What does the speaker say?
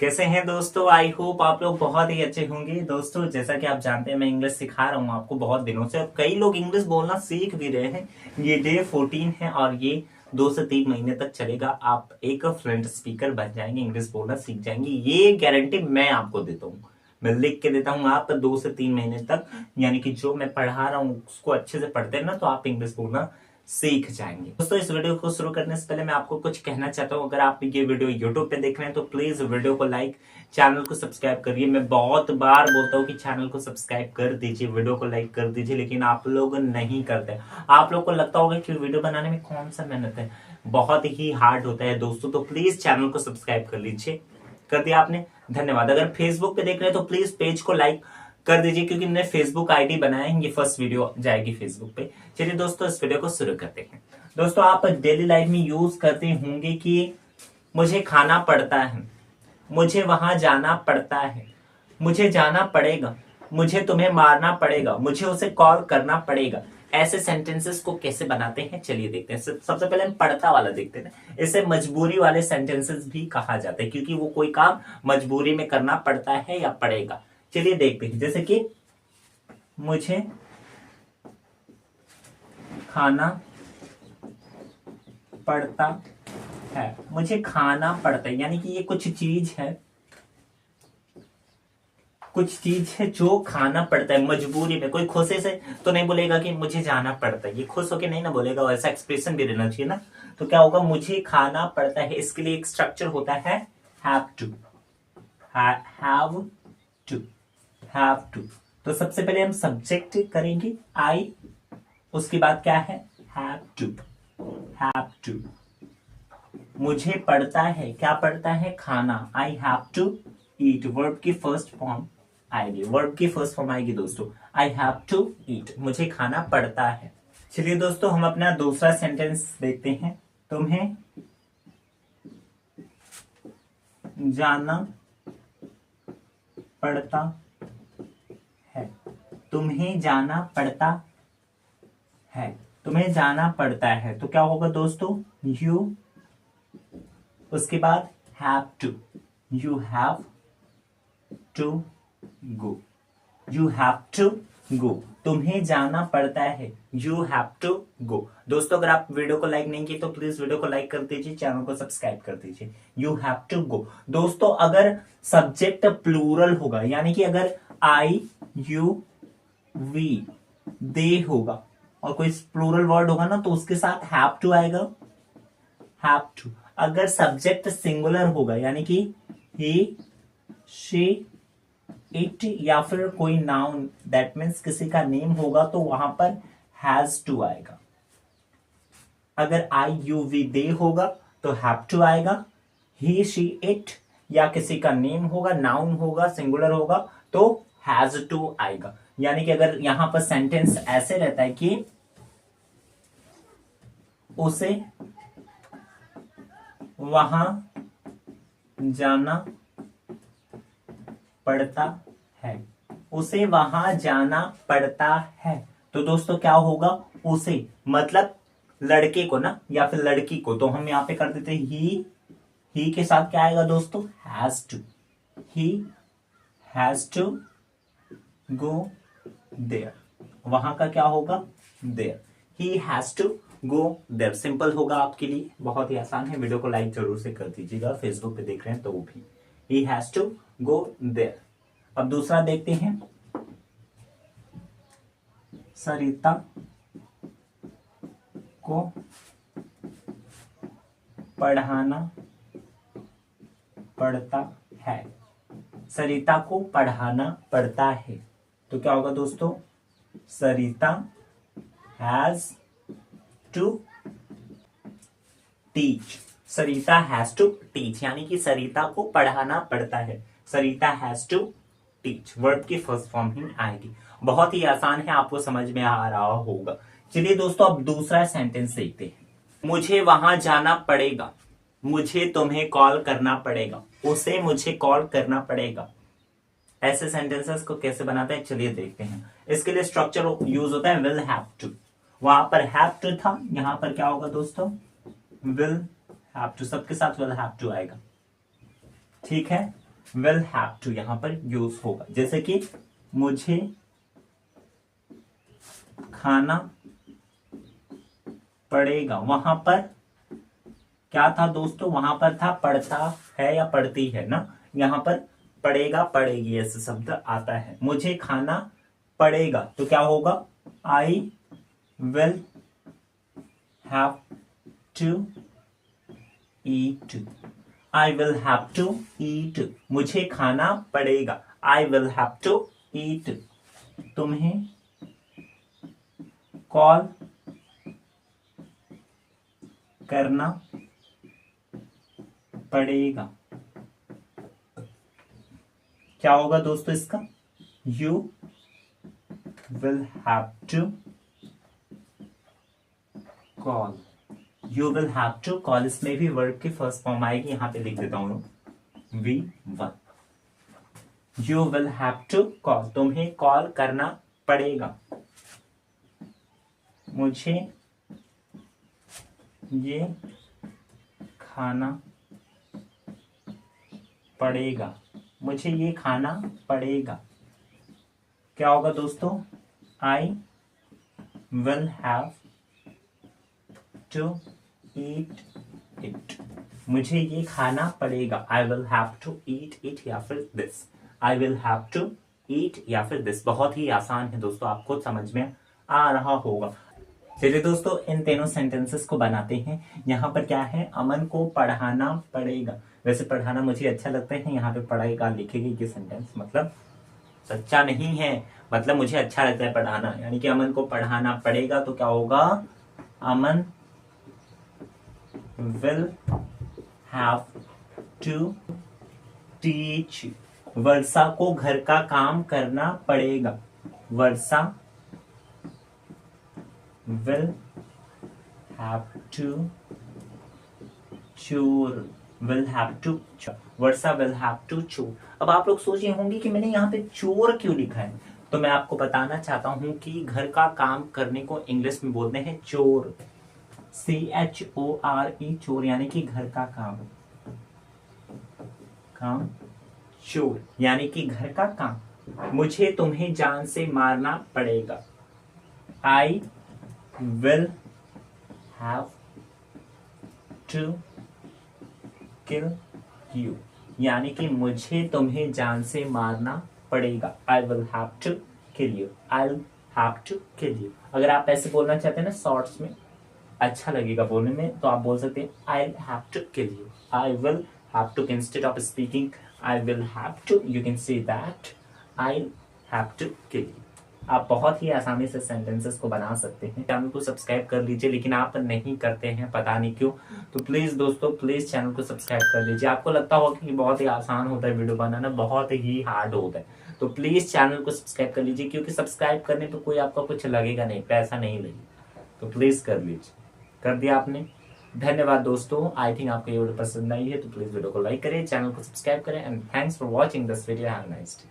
कैसे हैं दोस्तों। आई होप आप लोग बहुत ही अच्छे होंगे। दोस्तों जैसा कि आप जानते हैं मैं इंग्लिश सिखा रहा हूँ आपको बहुत दिनों से और कई लोग इंग्लिश बोलना सीख भी रहे हैं। ये डे 14 है और ये 2 से 3 महीने तक चलेगा। आप एक फ्लुएंट स्पीकर बन जाएंगे, इंग्लिश बोलना सीख जाएंगे। ये गारंटी मैं आपको देता हूँ, मैं लिख के देता हूँ। आप 2 से 3 महीने तक यानी कि जो मैं पढ़ा रहा हूँ उसको अच्छे से पढ़ते हैं ना, तो आप इंग्लिश बोलना सीख जाएंगे। दोस्तों इस वीडियो को शुरू करने से पहले मैं आपको कुछ कहना चाहता हूँ। अगर आप ये वीडियो यूट्यूब पे देख रहे हैं तो प्लीज वीडियो को लाइक, चैनल को सब्सक्राइब करिए। मैं बहुत बार बोलता हूँ कि चैनल को सब्सक्राइब कर दीजिए, वीडियो को लाइक कर दीजिए, लेकिन आप लोग नहीं करते। आप लोग को लगता होगा कि वीडियो बनाने में कौन सा मेहनत है, बहुत ही हार्ड होता है दोस्तों। तो प्लीज चैनल को सब्सक्राइब कर लीजिए। कर दिया आपने, धन्यवाद। अगर फेसबुक पे देख रहे हैं तो प्लीज पेज को लाइक कर दीजिए, क्योंकि मैंने फेसबुक आईडी बनाया है। ये फर्स्ट वीडियो जाएगी फेसबुक पे। चलिए दोस्तों इस वीडियो को शुरू करते हैं। दोस्तों आप डेली लाइफ में यूज करते होंगे कि मुझे खाना पड़ता है, मुझे वहां जाना पड़ता है, मुझे जाना पड़ेगा, मुझे तुम्हें मारना पड़ेगा, मुझे उसे कॉल करना पड़ेगा। ऐसे सेंटेंसेस को कैसे बनाते हैं चलिए देखते हैं। सबसे पहले हम पड़ता वाला देखते हैं। इसे मजबूरी वाले सेंटेंसेस भी कहा जाता है, क्योंकि वो कोई काम मजबूरी में करना पड़ता है या पड़ेगा। चलिए देखते हैं, जैसे कि मुझे खाना पड़ता है, मुझे खाना पड़ता है यानी कि ये कुछ चीज है, कुछ चीज है जो खाना पड़ता है मजबूरी में। कोई खुशी से तो नहीं बोलेगा कि मुझे जाना पड़ता है, ये खुश होके नहीं ना बोलेगा, वैसा एक्सप्रेशन भी रहना चाहिए ना। तो क्या होगा, मुझे खाना पड़ता है, इसके लिए एक स्ट्रक्चर होता है have to, have to, have to. तो सबसे पहले हम सब्जेक्ट करेंगे आई, उसके बाद क्या है हैव टू, हैव टू। मुझे पड़ता है, क्या पड़ता है, खाना, I have to eat. Verb की फर्स्ट फॉर्म आएगी, वर्ब की फर्स्ट फॉर्म आएगी दोस्तों, आई हैव टू ईट, मुझे खाना पड़ता है। चलिए दोस्तों हम अपना दूसरा सेंटेंस देखते हैं। तुम्हें जाना पड़ता है, तुम्हें जाना पड़ता है, तुम्हें जाना पड़ता है। तो क्या होगा दोस्तों, यू, उसके बाद have to, you have to go, you have to go. तुम्हें जाना पड़ता है, यू हैव टू गो। दोस्तों अगर आप वीडियो को लाइक नहीं किए तो प्लीज वीडियो को लाइक कर दीजिए, चैनल को सब्सक्राइब कर दीजिए। You have to go. दोस्तों अगर सब्जेक्ट प्लूरल होगा, यानी कि अगर आई, यू, वी, दे होगा और कोई प्लूरल वर्ड होगा ना, तो उसके साथ हैव टू आएगा, हैव टू। अगर सब्जेक्ट सिंगुलर होगा, यानी कि ही, शी, इट या फिर कोई नाउन, दैट मीन्स किसी का नेम होगा, तो वहां पर हैज टू आएगा। अगर आई, यू, वी, दे होगा तो हैव टू आएगा। ही, शी, इट या किसी का नेम होगा, नाउन होगा, सिंगुलर होगा, तो हैज टू आएगा। यानी कि अगर यहां पर सेंटेंस ऐसे रहता है कि उसे वहां जाना पड़ता है, उसे वहां जाना पड़ता है। तो दोस्तों क्या होगा, उसे मतलब लड़के को ना या फिर लड़की को, तो हम यहां पे कर देते ही के साथ क्या आएगा दोस्तों, has to, he has to go there. वहां का क्या होगा, there, he has to go there. Simple होगा आपके लिए, बहुत ही आसान है। वीडियो को लाइक जरूर से कर दीजिएगा, फेसबुक पे देख रहे हैं तो वो भी, he has to go there. अब दूसरा देखते हैं, सरिता को पढ़ाना पड़ता है, सरिता को पढ़ाना पड़ता है। तो क्या होगा दोस्तों, Sarita has to teach, Sarita has to teach यानी कि सरिता को पढ़ाना पड़ता है, Sarita has to teach. Verb की फर्स्ट फॉर्म ही आएगी। बहुत ही आसान है, आपको समझ में आ रहा होगा। चलिए दोस्तों अब दूसरा सेंटेंस देखते हैं। मुझे वहां जाना पड़ेगा, मुझे तुम्हें कॉल करना पड़ेगा, उसे मुझे कॉल करना पड़ेगा। ऐसे सेंटेंसेस को कैसे बनाते हैं चलिए देखते हैं। इसके लिए स्ट्रक्चर यूज होता है विल हैव टू। वहां पर हैव टू था, यहां पर क्या होगा दोस्तों, विल हैव टू। सबके साथ विल हैव टू आएगा, ठीक है। will have to यहाँ पर यूज होगा। जैसे कि मुझे खाना पड़ेगा, वहां पर क्या था दोस्तों, वहां पर था पढ़ता है या पढ़ती है ना, यहाँ पर पड़ेगा पड़ेगी ऐसे शब्द आता है। मुझे खाना पड़ेगा तो क्या होगा, I will have to eat, I will have to eat, मुझे खाना पड़ेगा, I will have to eat. तुम्हें कॉल करना पड़ेगा, क्या होगा दोस्तों इसका, you will have to call, you will have to call. इसमें भी वर्ब की फर्स्ट फॉर्म आएगी, यहां पे लिख देता हूं V1। You will have to call, तुम्हें कॉल करना पड़ेगा, मुझे ये खाना पड़ेगा, मुझे ये खाना पड़ेगा, क्या होगा दोस्तों, I will have to eat it, मुझे ये खाना पड़ेगा, I will have to eat it या फिर this, I will have to eat या फिर दिस। बहुत ही आसान है दोस्तों, आपको समझ में आ रहा होगा। चलिए दोस्तों इन तीनों सेंटेंसेस को बनाते हैं। यहाँ पर क्या है, अमन को पढ़ाना पड़ेगा, वैसे पढ़ाना मुझे अच्छा लगता है, यहाँ पे पढ़ाएगा लिखेगी कि सेंटेंस मतलब सच्चा नहीं है, मतलब मुझे अच्छा लगता है पढ़ाना, यानी कि अमन को पढ़ाना पड़ेगा तो क्या होगा, अमन will have to teach, वर्षा को घर का काम करना पड़ेगा, वर्षा will have to chore, will have to, Varsha will have to chore। अब आप लोग सोच रहे होंगे कि मैंने यहाँ पे चोर क्यों लिखा है, तो मैं आपको बताना चाहता हूं कि घर का काम करने को इंग्लिश में बोलते हैं चोर, CHORE, चोर यानी कि घर का काम चोर यानी कि घर का काम। मुझे तुम्हें जान से मारना पड़ेगा, I will have to kill you, यानी कि मुझे तुम्हें जान से मारना पड़ेगा, I will have to kill you, I will have to kill you. अगर आप ऐसे बोलना चाहते हैं ना शॉर्ट्स में, अच्छा लगेगा बोलने में, तो आप बोल सकते हैं I have to kill you, I will have to, instead of speaking I will have to, you can say that I have to kill you. आप बहुत ही आसानी से सेंटेंसेस को बना सकते हैं। चैनल को सब्सक्राइब कर लीजिए, लेकिन आप नहीं करते हैं, पता नहीं क्यों, तो प्लीज दोस्तों प्लीज चैनल को सब्सक्राइब कर लीजिए। आपको लगता होगा कि बहुत ही आसान होता है वीडियो बनाना, बहुत ही हार्ड होता है, तो प्लीज चैनल को सब्सक्राइब कर लीजिए, क्योंकि सब्सक्राइब करने पे कोई आपका कुछ लगेगा नहीं, पैसा नहीं लगेगा, तो प्लीज कर लीजिए। कर दिया आपने, धन्यवाद दोस्तों। आई थिंक आपको ये वीडियो पसंद आई है, तो प्लीज वीडियो को लाइक करें, चैनल को सब्सक्राइब करें, and thanks for watching this video, have a nice day.